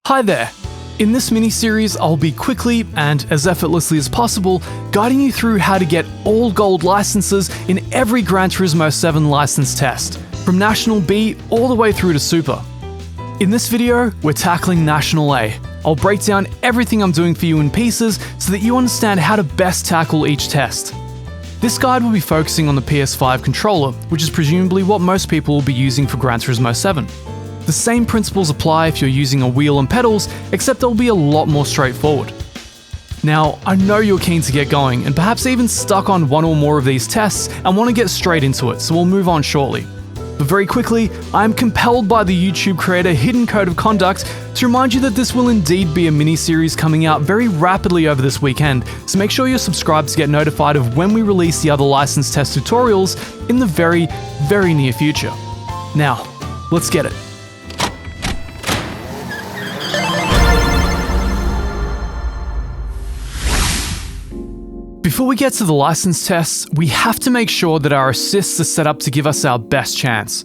Hi there! In this mini-series, I'll be quickly, and as effortlessly as possible, guiding you through how to get all gold licenses in every Gran Turismo 7 license test, from National B all the way through to Super. In this video, we're tackling National A. I'll break down everything I'm doing for you in pieces so that you understand how to best tackle each test. This guide will be focusing on the PS5 controller, which is presumably what most people will be using for Gran Turismo 7. The same principles apply if you're using a wheel and pedals, except they'll be a lot more straightforward. Now, I know you're keen to get going, and perhaps even stuck on one or more of these tests and want to get straight into it, so we'll move on shortly. But very quickly, I am compelled by the YouTube creator Hidden Code of Conduct to remind you that this will indeed be a mini-series coming out very rapidly over this weekend, so make sure you're subscribed to get notified of when we release the other license test tutorials in the very, very near future. Now, let's get it. Before we get to the license tests, we have to make sure that our assists are set up to give us our best chance.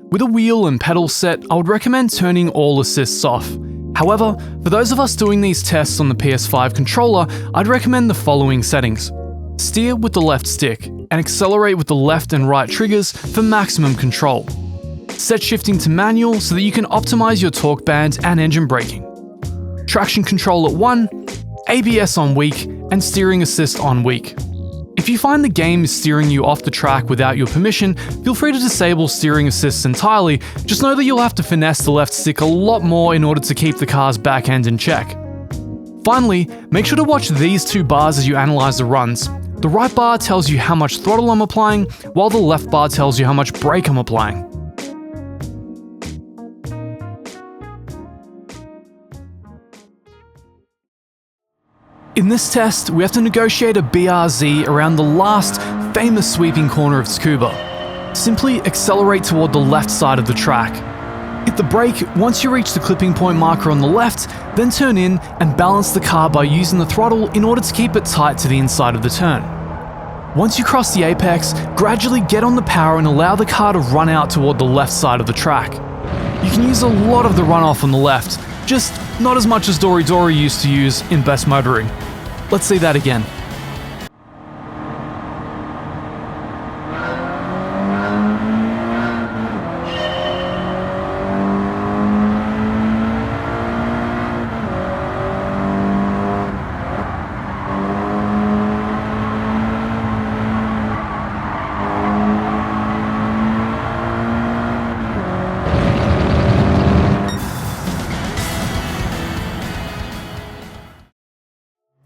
With a wheel and pedal set, I would recommend turning all assists off. However, for those of us doing these tests on the PS5 controller, I'd recommend the following settings. Steer with the left stick, and accelerate with the left and right triggers for maximum control. Set shifting to manual so that you can optimize your torque band and engine braking. Traction control at 1, ABS on weak, and steering assist on weak. If you find the game is steering you off the track without your permission, feel free to disable steering assists entirely. Just know that you'll have to finesse the left stick a lot more in order to keep the car's back end in check. Finally, make sure to watch these two bars as you analyze the runs. The right bar tells you how much throttle I'm applying, while the left bar tells you how much brake I'm applying. In this test, we have to negotiate a BRZ around the last famous sweeping corner of Tsukuba. Simply accelerate toward the left side of the track. Hit the brake once you reach the clipping point marker on the left, then turn in and balance the car by using the throttle in order to keep it tight to the inside of the turn. Once you cross the apex, gradually get on the power and allow the car to run out toward the left side of the track. You can use a lot of the runoff on the left, just not as much as Dory Dory used to use in Best Motoring. Let's see that again.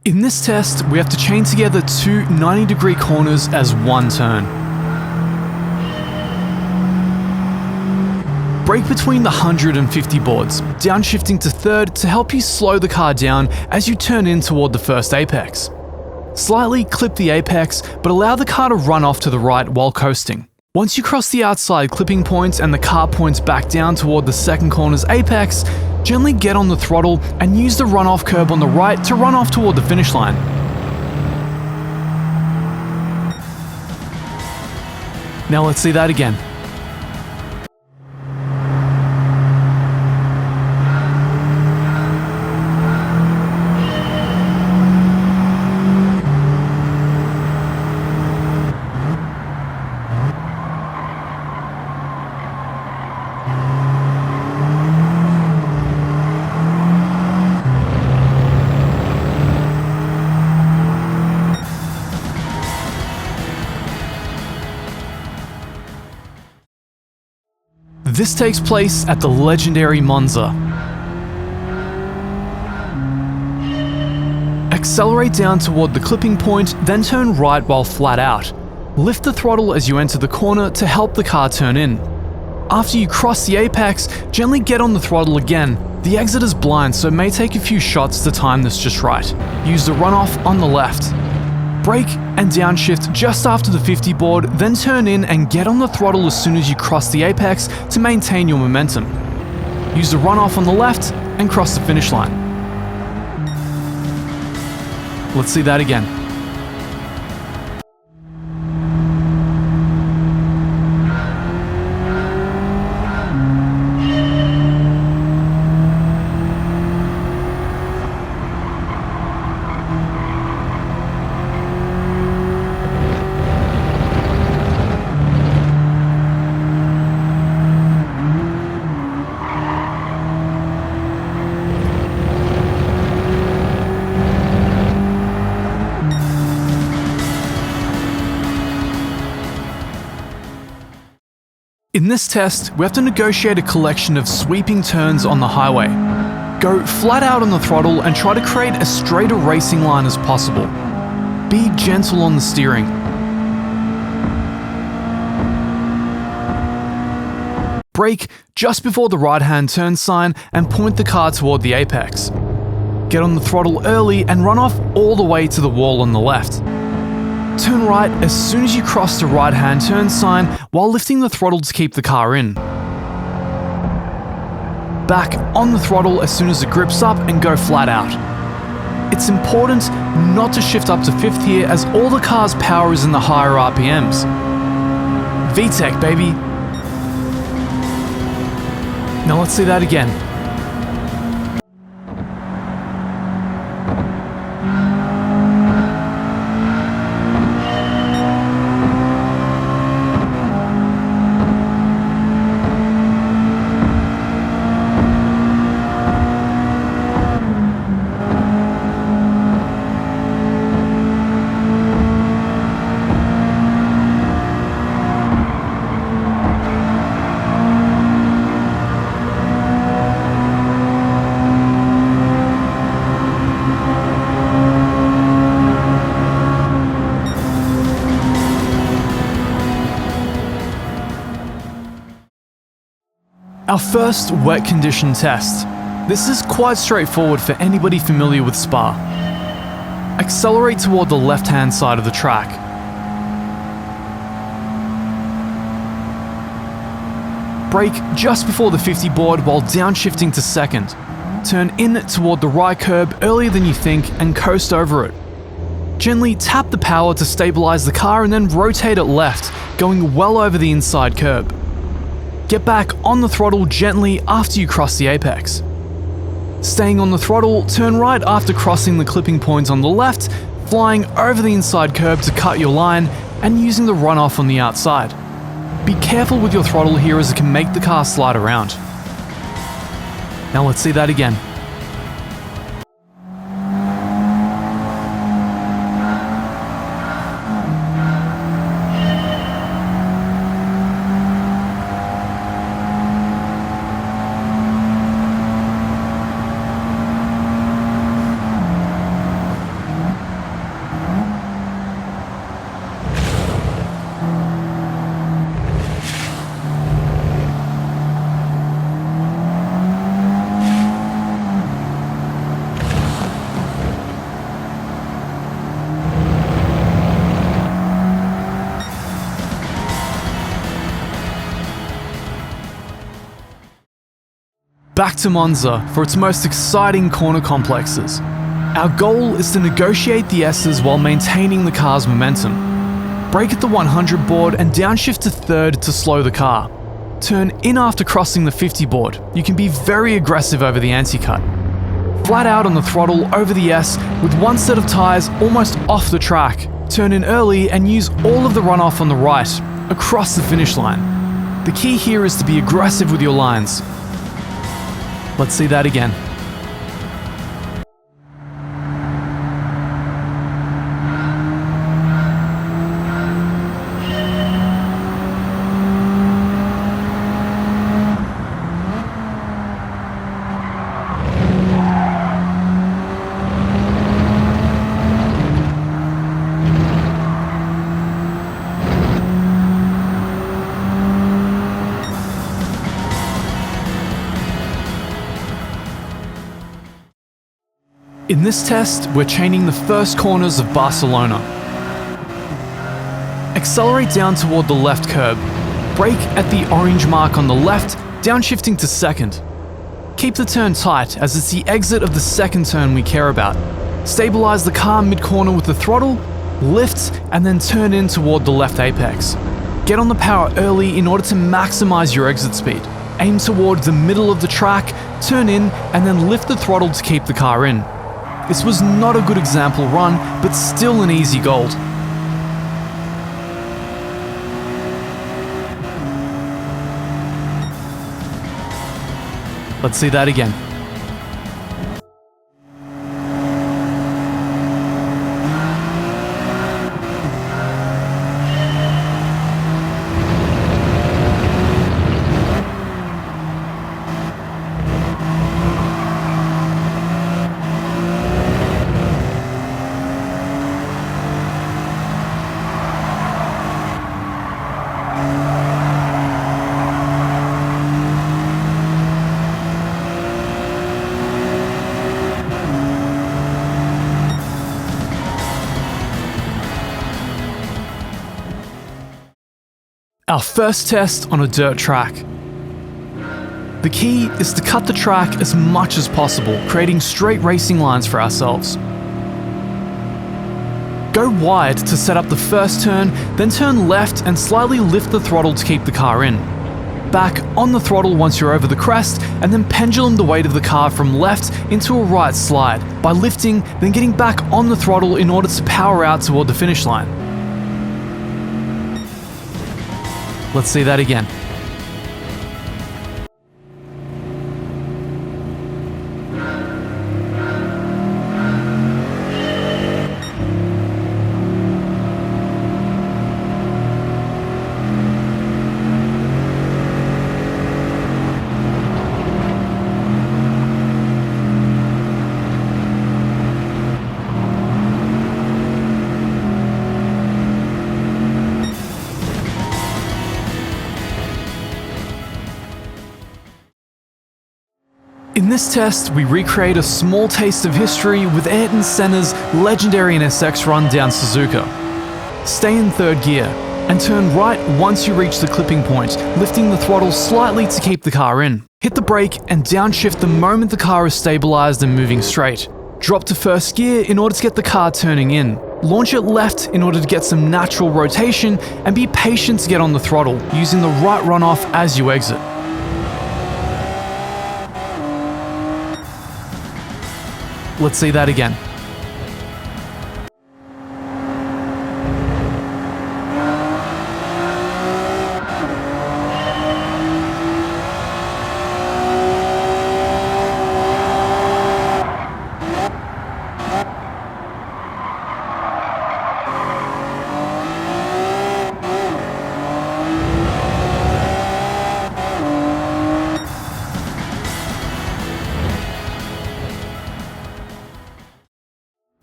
In this test, we have to chain together two 90-degree corners as one turn. Brake between the 150 boards, downshifting to third to help you slow the car down as you turn in toward the first apex. Slightly clip the apex, but allow the car to run off to the right while coasting. Once you cross the outside clipping point and the car points back down toward the second corner's apex, gently get on the throttle and use the runoff curb on the right to run off toward the finish line. Now let's see that again. This takes place at the legendary Monza. Accelerate down toward the clipping point, then turn right while flat out. Lift the throttle as you enter the corner to help the car turn in. After you cross the apex, gently get on the throttle again. The exit is blind, so it may take a few shots to time this just right. Use the runoff on the left. Brake and downshift just after the 50 board, then turn in and get on the throttle as soon as you cross the apex to maintain your momentum. Use the runoff on the left and cross the finish line. Let's see that again. In this test, we have to negotiate a collection of sweeping turns on the highway. Go flat out on the throttle and try to create as straight a racing line as possible. Be gentle on the steering. Brake just before the right-hand turn sign and point the car toward the apex. Get on the throttle early and run off all the way to the wall on the left. Turn right as soon as you cross the right-hand turn sign while lifting the throttle to keep the car in. Back on the throttle as soon as it grips up and go flat out. It's important not to shift up to 5th here as all the car's power is in the higher RPMs. VTEC, baby! Now let's see that again. Our first wet condition test. This is quite straightforward for anybody familiar with Spa. Accelerate toward the left-hand side of the track. Brake just before the 50 board while downshifting to 2nd. Turn in toward the right curb earlier than you think and coast over it. Gently tap the power to stabilize the car and then rotate it left, going well over the inside curb. Get back on the throttle gently after you cross the apex. Staying on the throttle, turn right after crossing the clipping point on the left, flying over the inside curb to cut your line and using the runoff on the outside. Be careful with your throttle here as it can make the car slide around. Now let's see that again. Back to Monza for its most exciting corner complexes. Our goal is to negotiate the S's while maintaining the car's momentum. Brake at the 100 board and downshift to 3rd to slow the car. Turn in after crossing the 50 board. You can be very aggressive over the anti-cut. Flat out on the throttle over the S with one set of tyres almost off the track. Turn in early and use all of the runoff on the right, across the finish line. The key here is to be aggressive with your lines. Let's see that again. In this test, we're chaining the first corners of Barcelona. Accelerate down toward the left curb. Brake at the orange mark on the left, downshifting to 2nd. Keep the turn tight as it's the exit of the 2nd turn we care about. Stabilize the car mid-corner with the throttle, lift, and then turn in toward the left apex. Get on the power early in order to maximize your exit speed. Aim toward the middle of the track, turn in, and then lift the throttle to keep the car in. This was not a good example run, but still an easy gold. Let's see that again. Our first test on a dirt track. The key is to cut the track as much as possible, creating straight racing lines for ourselves. Go wide to set up the first turn, then turn left and slightly lift the throttle to keep the car in. Back on the throttle once you're over the crest, and then pendulum the weight of the car from left into a right slide by lifting, then getting back on the throttle in order to power out toward the finish line. Let's see that again. In this test, we recreate a small taste of history with Ayrton Senna's legendary NSX run down Suzuka. Stay in third gear, and turn right once you reach the clipping point, lifting the throttle slightly to keep the car in. Hit the brake and downshift the moment the car is stabilized and moving straight. Drop to first gear in order to get the car turning in. Launch it left in order to get some natural rotation, and be patient to get on the throttle, using the right runoff as you exit. Let's see that again.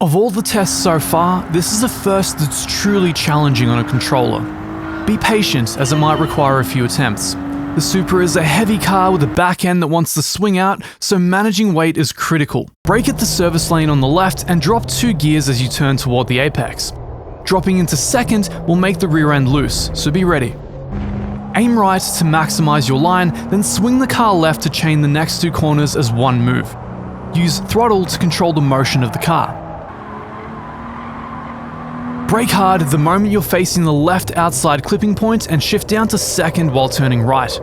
Of all the tests so far, this is the first that's truly challenging on a controller. Be patient, as it might require a few attempts. The Supra is a heavy car with a back end that wants to swing out, so managing weight is critical. Brake at the service lane on the left and drop 2 gears as you turn toward the apex. Dropping into second will make the rear end loose, so be ready. Aim right to maximize your line, then swing the car left to chain the next 2 corners as one move. Use throttle to control the motion of the car. Brake hard the moment you're facing the left outside clipping point and shift down to second while turning right.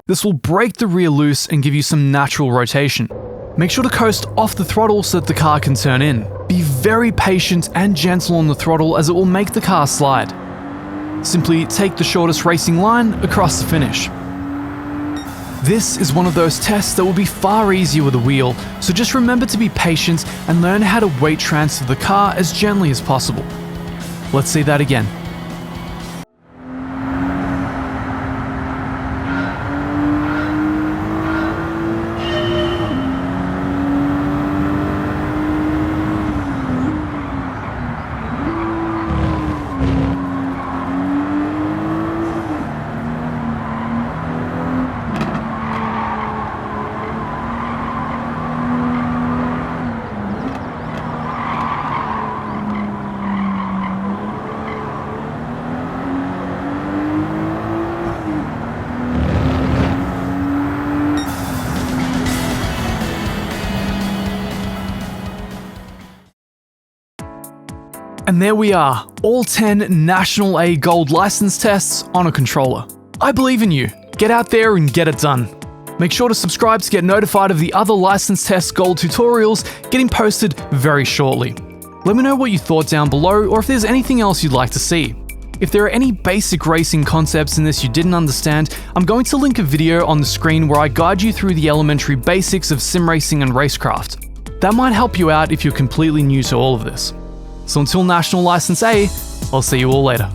This will break the rear loose and give you some natural rotation. Make sure to coast off the throttle so that the car can turn in. Be very patient and gentle on the throttle as it will make the car slide. Simply take the shortest racing line across the finish. This is one of those tests that will be far easier with a wheel, so just remember to be patient and learn how to weight transfer the car as gently as possible. Let's see that again. And there we are, all 10 National A Gold license tests on a controller. I believe in you. Get out there and get it done. Make sure to subscribe to get notified of the other license test Gold tutorials getting posted very shortly. Let me know what you thought down below, or if there's anything else you'd like to see. If there are any basic racing concepts in this you didn't understand, I'm going to link a video on the screen where I guide you through the elementary basics of sim racing and racecraft. That might help you out if you're completely new to all of this. So until National License A, I'll see you all later.